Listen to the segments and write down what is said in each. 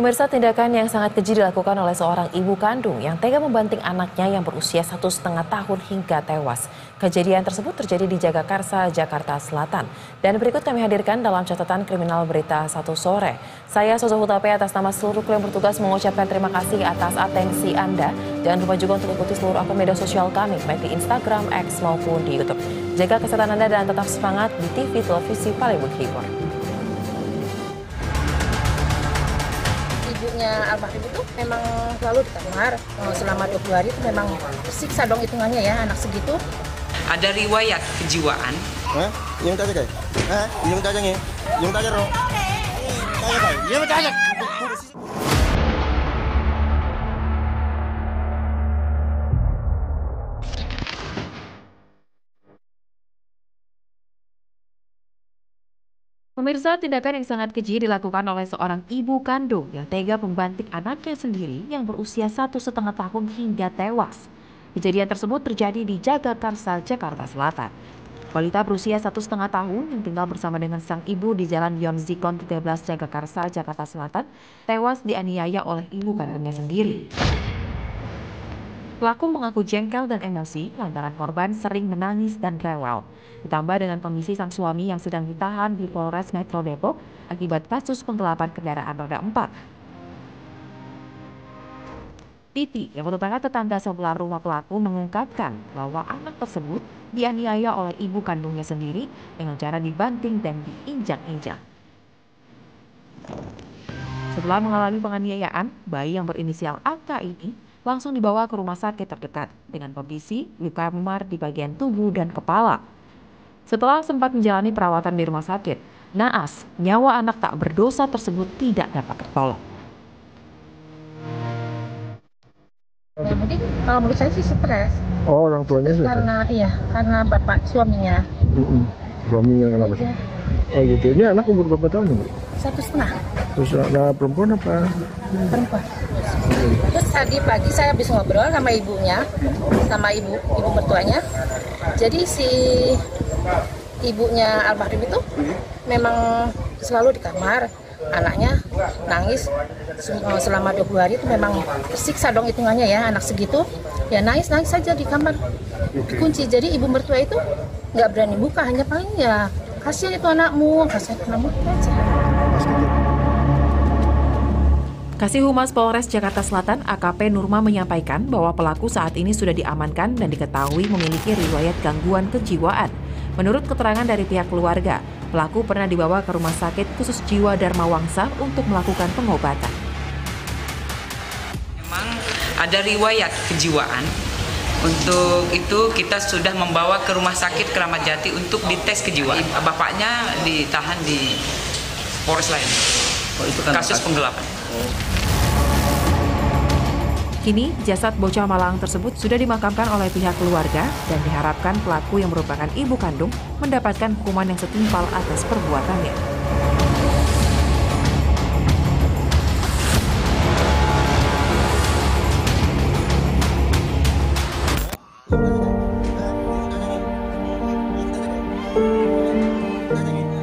Pemirsa, tindakan yang sangat keji dilakukan oleh seorang ibu kandung yang tega membanting anaknya yang berusia 1,5 tahun hingga tewas. Kejadian tersebut terjadi di Jagakarsa, Jakarta Selatan. Dan berikut kami hadirkan dalam catatan kriminal berita 1 sore. Saya Sozo Hutape atas nama seluruh kru yang bertugas mengucapkan terima kasih atas atensi Anda. Jangan lupa juga untuk ikuti seluruh akun media sosial kami, baik di Instagram, X maupun di YouTube. Jaga kesehatan Anda dan tetap semangat di TV televisi paling menghibur. Ibunya almarhum itu memang selalu di kamar selama 20 hari itu memang tersiksa dong hitungannya ya anak segitu. Ada riwayat kejiwaan. Yung taja kay? Yung taja ngi? Yung taja ro? Taja kay? Yung taja. Pemirsa, tindakan yang sangat keji dilakukan oleh seorang ibu kandung yang tega membanting anaknya sendiri yang berusia 1,5 tahun hingga tewas. Kejadian tersebut terjadi di Jagakarsa, Jakarta Selatan. Balita berusia 1,5 tahun yang tinggal bersama dengan sang ibu di Jalan Yon Zikon 13 Jagakarsa, Jakarta Selatan, tewas dianiaya oleh ibu kandungnya sendiri. Pelaku mengaku jengkel dan emosi lantaran korban sering menangis dan rewel. Ditambah dengan kondisi sang suami yang sedang ditahan di Polres Metro Depok akibat kasus penggelapan kendaraan roda 4. Titi, yang merupakan tetangga sebelah rumah pelaku, mengungkapkan bahwa anak tersebut dianiaya oleh ibu kandungnya sendiri dengan cara dibanting dan diinjak-injak. Setelah mengalami penganiayaan, bayi yang berinisial AK ini langsung dibawa ke rumah sakit terdekat dengan kondisi luka memar di bagian tubuh dan kepala. Setelah sempat menjalani perawatan di rumah sakit, naas nyawa anak tak berdosa tersebut tidak dapat tertolong. Ya mungkin kalau menurut saya sih stres. Oh, orang tuanya sih. Karena bapak suaminya. Suaminya kenapa sih? Oh gitu. Ini anak umur berapa tahun nih? 1,5. Terus anak perempuan apa? Perempuan. Terus tadi pagi saya habis ngobrol sama ibunya, sama ibu mertuanya. Jadi si ibunya almarhum itu memang selalu di kamar. Anaknya nangis selama 20 hari itu memang tersiksa dong hitungannya ya anak segitu. Ya nangis saja di kamar. Dikunci. Jadi ibu mertua itu nggak berani buka, hanya paling ya kasihan itu anakmu aja. Kasih Humas Polres Jakarta Selatan AKP Nurma menyampaikan bahwa pelaku saat ini sudah diamankan dan diketahui memiliki riwayat gangguan kejiwaan. Menurut keterangan dari pihak keluarga, pelaku pernah dibawa ke rumah sakit khusus jiwa Dharma Wangsa untuk melakukan pengobatan. Memang ada riwayat kejiwaan. Untuk itu kita sudah membawa ke rumah sakit Kramat Jati untuk dites kejiwaan. Bapaknya ditahan di Polres lain. Kasus penggelapan. Kini, jasad bocah Malang tersebut sudah dimakamkan oleh pihak keluarga dan diharapkan pelaku yang merupakan ibu kandung mendapatkan hukuman yang setimpal atas perbuatannya.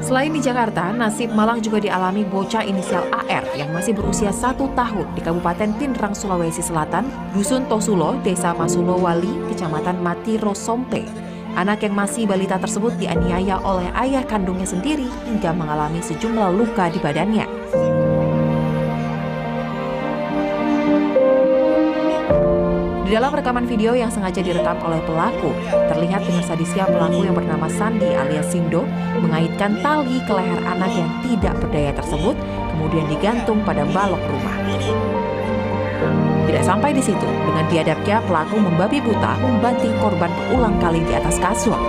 Selain di Jakarta, nasib malang juga dialami bocah inisial AR yang masih berusia 1 tahun di Kabupaten Pindrang, Sulawesi Selatan, Dusun Tosulo, Desa Masulo Wali, Kecamatan Matiro Sompe. Anak yang masih balita tersebut dianiaya oleh ayah kandungnya sendiri hingga mengalami sejumlah luka di badannya. Di dalam rekaman video yang sengaja direkam oleh pelaku, terlihat dengan sadisnya pelaku yang bernama Sandi alias Sindo mengaitkan tali ke leher anak yang tidak berdaya tersebut, kemudian digantung pada balok rumah. Tidak sampai di situ, dengan biadabnya pelaku membabi buta membanting korban berulang kali di atas kasur.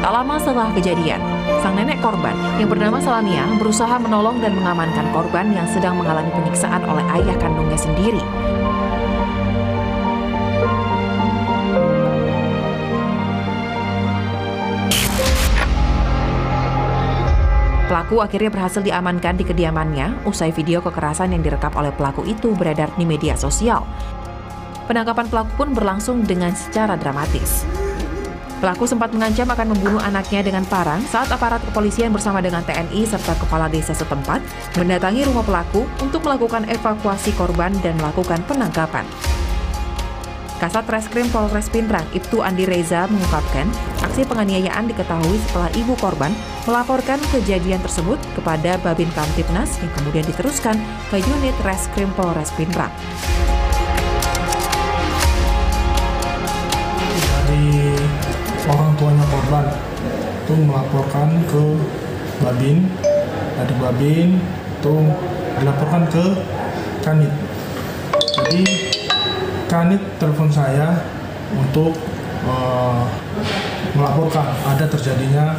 Tak lama setelah kejadian, sang nenek korban yang bernama Salamia berusaha menolong dan mengamankan korban yang sedang mengalami penyiksaan oleh ayah kandungnya sendiri. Pelaku akhirnya berhasil diamankan di kediamannya usai video kekerasan yang direkam oleh pelaku itu beredar di media sosial. Penangkapan pelaku pun berlangsung dengan secara dramatis. Pelaku sempat mengancam akan membunuh anaknya dengan parang saat aparat kepolisian bersama dengan TNI serta kepala desa setempat mendatangi rumah pelaku untuk melakukan evakuasi korban dan melakukan penangkapan. Kasat Reskrim Polres Pindrang, Ibtu Andi Reza mengungkapkan, aksi penganiayaan diketahui setelah ibu korban melaporkan kejadian tersebut kepada Babin Kamtibnas yang kemudian diteruskan ke unit Reskrim Polres Pindrang. Dari orang tuanya korban itu melaporkan ke Babin, dari Babin itu dilaporkan ke Kanit. Jadi Kanit telepon saya untuk melaporkan ada terjadinya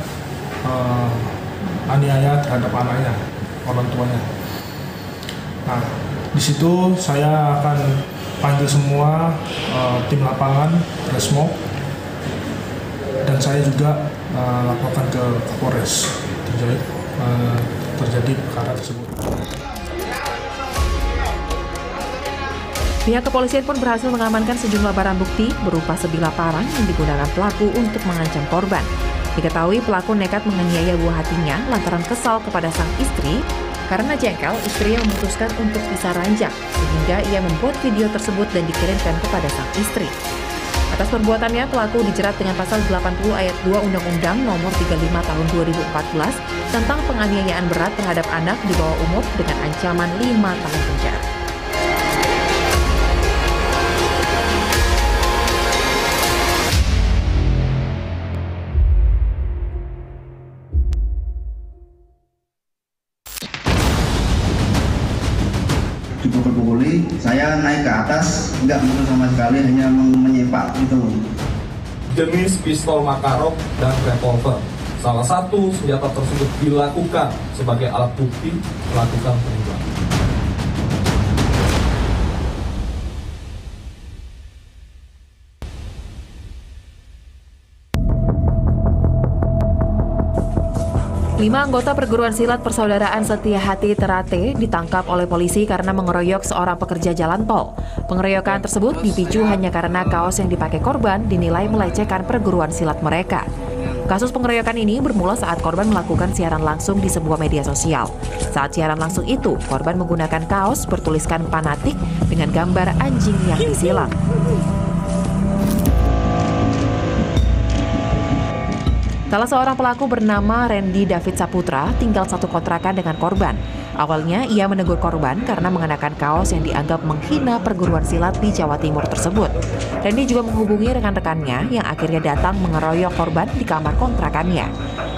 aniaya terhadap anaknya, orang tuanya. Nah, di situ saya akan panggil semua tim lapangan, Resmob, dan saya juga laporkan ke Kapolres terjadi perkara tersebut. Pihak kepolisian pun berhasil mengamankan sejumlah barang bukti berupa sebilah parang yang digunakan pelaku untuk mengancam korban. Diketahui pelaku nekat menganiaya buah hatinya lantaran kesal kepada sang istri karena jengkel istrinya memutuskan untuk pisah ranjang, sehingga ia membuat video tersebut dan dikirimkan kepada sang istri. Atas perbuatannya, pelaku dijerat dengan pasal 80 ayat 2 Undang-Undang Nomor 35 Tahun 2014 tentang penganiayaan berat terhadap anak di bawah umur dengan ancaman 5 tahun penjara. Dipukul-pukuli, saya naik ke atas, nggak mukul sama sekali, hanya menyepak gitu. Jenis pistol Makarov dan revolver. Salah satu senjata tersebut dilakukan sebagai alat bukti melakukan pembunuhan. Lima anggota perguruan silat Persaudaraan Setia Hati Terate ditangkap oleh polisi karena mengeroyok seorang pekerja jalan tol. Pengeroyokan tersebut dipicu hanya karena kaos yang dipakai korban dinilai melecehkan perguruan silat mereka. Kasus pengeroyokan ini bermula saat korban melakukan siaran langsung di sebuah media sosial. Saat siaran langsung itu, korban menggunakan kaos bertuliskan fanatik dengan gambar anjing yang disilang. Salah seorang pelaku bernama Randy David Saputra tinggal satu kontrakan dengan korban. Awalnya ia menegur korban karena mengenakan kaos yang dianggap menghina perguruan silat di Jawa Timur tersebut. Randy juga menghubungi rekan-rekannya yang akhirnya datang mengeroyok korban di kamar kontrakannya.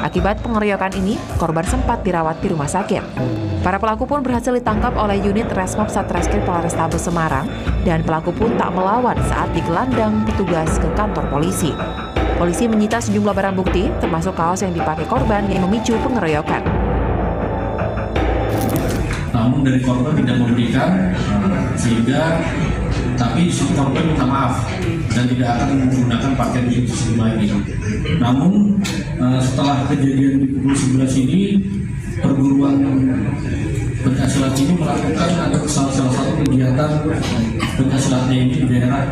Akibat pengeroyokan ini, korban sempat dirawat di rumah sakit. Para pelaku pun berhasil ditangkap oleh unit Resmob Satreskrim Polrestabes Semarang dan pelaku pun tak melawan saat digelandang petugas ke kantor polisi. Polisi menyita sejumlah barang bukti, termasuk kaos yang dipakai korban yang memicu pengeroyokan. Namun dari korban tidak memberikan, sehingga tapi korban minta maaf dan tidak akan menggunakan pakaian itu lagi. Namun setelah kejadian di pukul 11 ini, perguruan pencaksilat ini melakukan salah satu kegiatan pencaksilatnya ini di daerah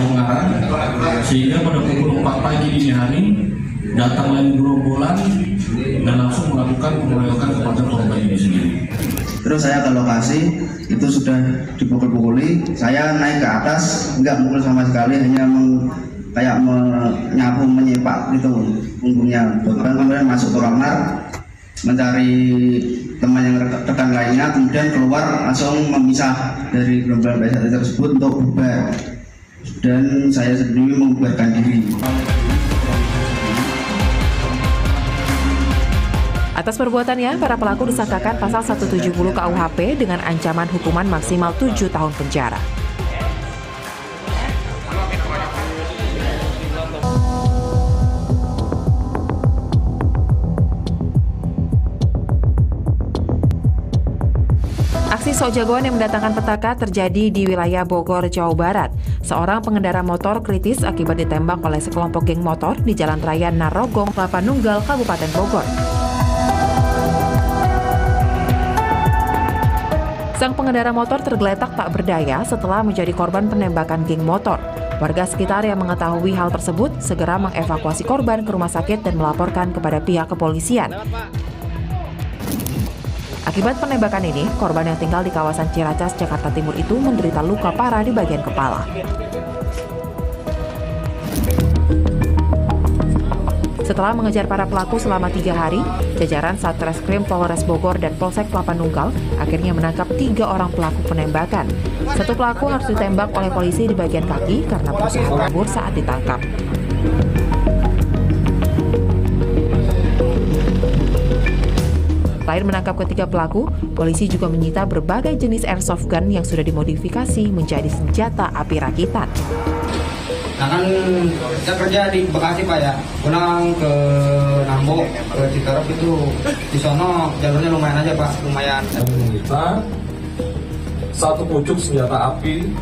Ungaran, sehingga pada pukul 4 pagi dini hari datang lagi gerombolan dan langsung melakukan pengeroyokan kepada korban ini sendiri. Terus saya ke lokasi, itu sudah dipukul-pukuli, saya naik ke atas, nggak mukul sama sekali, hanya kayak menyapu, menyepak gitu punggungnya. Korban kemudian masuk ke kamar, mencari teman yang rekan lainnya, kemudian keluar langsung memisah dari gerombolan BSAT tersebut untuk bubar, dan saya sendiri membubarkan diri. Atas perbuatannya, para pelaku disangkakan pasal 170 KUHP dengan ancaman hukuman maksimal 7 tahun penjara. Aksi sok jagoan yang mendatangkan petaka terjadi di wilayah Bogor, Jawa Barat. Seorang pengendara motor kritis akibat ditembak oleh sekelompok geng motor di Jalan Raya Narogong, Kelapa Nunggal, Kabupaten Bogor. Sang pengendara motor tergeletak tak berdaya setelah menjadi korban penembakan geng motor. Warga sekitar yang mengetahui hal tersebut segera mengevakuasi korban ke rumah sakit dan melaporkan kepada pihak kepolisian. Akibat penembakan ini, korban yang tinggal di kawasan Ciracas, Jakarta Timur itu menderita luka parah di bagian kepala. Setelah mengejar para pelaku selama 3 hari, jajaran Satreskrim Polres Bogor dan Polsek Kelapa Nunggal akhirnya menangkap 3 orang pelaku penembakan. 1 pelaku harus ditembak oleh polisi di bagian kaki karena berusaha kabur saat ditangkap. Selain menangkap ketiga pelaku, polisi juga menyita berbagai jenis airsoft gun yang sudah dimodifikasi menjadi senjata api rakitan. Nah kan saya kerja di Bekasi Pak ya, pulang ke Nambo, ke Citerep itu di sono jalurnya lumayan aja Pak, lumayan. Kita 1 pucuk senjata api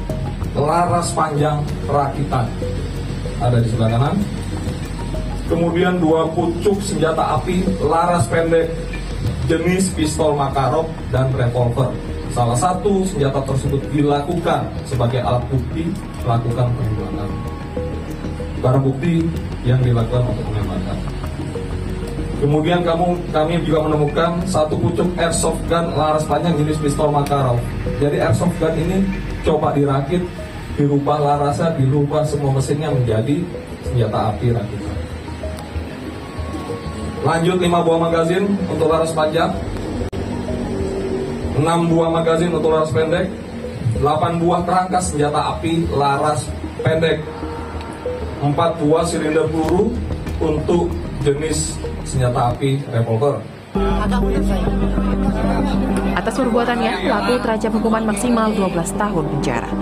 laras panjang rakitan ada di sebelah kanan. Kemudian 2 pucuk senjata api laras pendek jenis pistol Makarov dan revolver. Salah satu senjata tersebut dilakukan sebagai alat bukti melakukan penembakan. Barang bukti yang dilakukan untuk penembakan. Kemudian kami juga menemukan 1 pucuk airsoft gun laras panjang jenis pistol Makarov. Jadi airsoft gun ini coba dirakit, dirubah larasnya, dirubah semua mesinnya menjadi senjata api rakitan. Lanjut 5 buah magazin untuk laras panjang, 6 buah magazin untuk laras pendek, 8 buah kerangka senjata api laras pendek, 4 buah silinder peluru untuk jenis senjata api revolver. Atas perbuatannya, pelaku terancam hukuman maksimal 12 tahun penjara.